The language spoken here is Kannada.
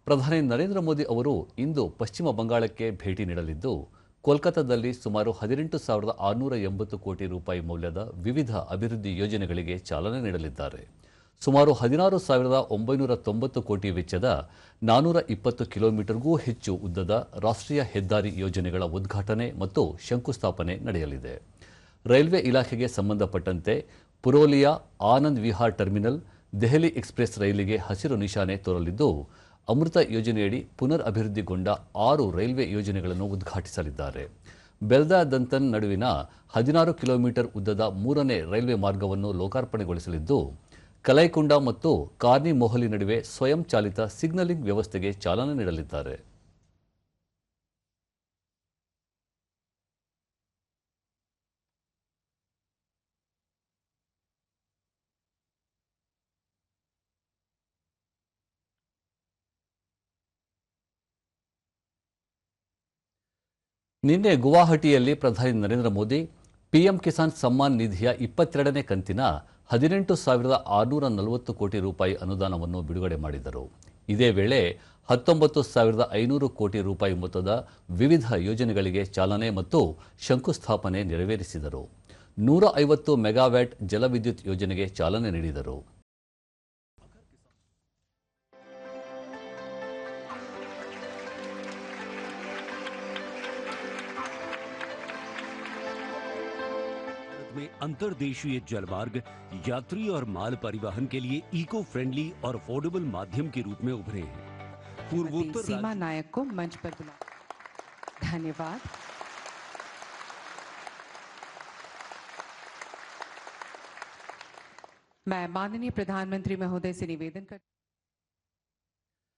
ಪ್ರಧಾನಿ ನರೇಂದ್ರ ಮೋದಿ ಅವರು ಇಂದು ಪಶ್ಚಿಮ ಬಂಗಾಳಕ್ಕೆ ಭೇಟಿ ನೀಡಲಿದ್ದು, ಕೋಲ್ಕತಾದಲ್ಲಿ ಸುಮಾರು 18,680 ಕೋಟಿ ರೂಪಾಯಿ ಮೌಲ್ಯದ ವಿವಿಧ ಅಭಿವೃದ್ಧಿ ಯೋಜನೆಗಳಿಗೆ ಚಾಲನೆ ನೀಡಲಿದ್ದಾರೆ. ಸುಮಾರು 16,990 ಕೋಟಿ ವೆಚ್ಚದ 420 ಕಿಲೋಮೀಟರ್ಗೂ ಹೆಚ್ಚು ಉದ್ದದ ರಾಷ್ಟ್ರೀಯ ಹೆದ್ದಾರಿ ಯೋಜನೆಗಳ ಉದ್ಘಾಟನೆ ಮತ್ತು ಶಂಕುಸ್ಥಾಪನೆ ನಡೆಯಲಿದೆ. ರೈಲ್ವೆ ಇಲಾಖೆಗೆ ಸಂಬಂಧಪಟ್ಟಂತೆ ಪುರೋಲಿಯಾ ಆನಂದ್ ವಿಹಾರ್ ಟರ್ಮಿನಲ್, ದೆಹಲಿ ಎಕ್ಸ್‌ಪ್ರೆಸ್ ರೈಲಿಗೆ ಹಸಿರು ನಿಶಾನೆ ತೋರಲಿದ್ದು, ಅಮೃತ ಯೋಜನೆಯಡಿ ಪುನರ್ ಅಭಿವೃದ್ಧಿಗೊಂಡ 6 ರೈಲ್ವೆ ಯೋಜನೆಗಳನ್ನು ಉದ್ಘಾಟಿಸಲಿದ್ದಾರೆ. ಬೆಲ್ದಾ ದಂತನ್ ನಡುವಿನ 16 ಕಿಲೋಮೀಟರ್ ಉದ್ದದ 3ನೇ ರೈಲ್ವೆ ಮಾರ್ಗವನ್ನು ಲೋಕಾರ್ಪಣೆಗೊಳಿಸಲಿದ್ದು, ಕಲೈಕುಂಡ ಮತ್ತು ಕಾರ್ನಿ ಮೊಹಲಿ ನಡುವೆ ಸ್ವಯಂ ಚಾಲಿತ ಸಿಗ್ನಲಿಂಗ್ ವ್ಯವಸ್ಥೆಗೆ ಚಾಲನೆ ನೀಡಲಿದ್ದಾರೆ. ನಿನ್ನೆ ಗುವಾಹಟಿಯಲ್ಲಿ ಪ್ರಧಾನಿ ನರೇಂದ್ರ ಮೋದಿ ಪಿಎಂ ಕಿಸಾನ್ ಸಮ್ಮಾನ್ ನಿಧಿಯ 22ನೇ ಕಂತಿನ 18,640 ಕೋಟಿ ರೂಪಾಯಿ ಅನುದಾನವನ್ನು ಬಿಡುಗಡೆ ಮಾಡಿದರು. ಇದೇ ವೇಳೆ 19,500 ಕೋಟಿ ರೂಪಾಯಿ ಮೊತ್ತದ ವಿವಿಧ ಯೋಜನೆಗಳಿಗೆ ಚಾಲನೆ ಮತ್ತು ಶಂಕುಸ್ಥಾಪನೆ ನೆರವೇರಿಸಿದರು. 150 ಮೆಗಾವ್ಯಾಟ್ ಜಲವಿದ್ಯುತ್ ಯೋಜನೆಗೆ ಚಾಲನೆ ನೀಡಿದರು. में अंतर्देशीय जलमार्ग यात्री और माल परिवहन के लिए इको फ्रेंडली और अफोर्डेबल माध्यम के रूप में उभरे हैं। पूर्वोत्तर सीमा नायक को मंच पर बुला। धन्यवाद। मैं माननीय प्रधानमंत्री महोदय से निवेदन कर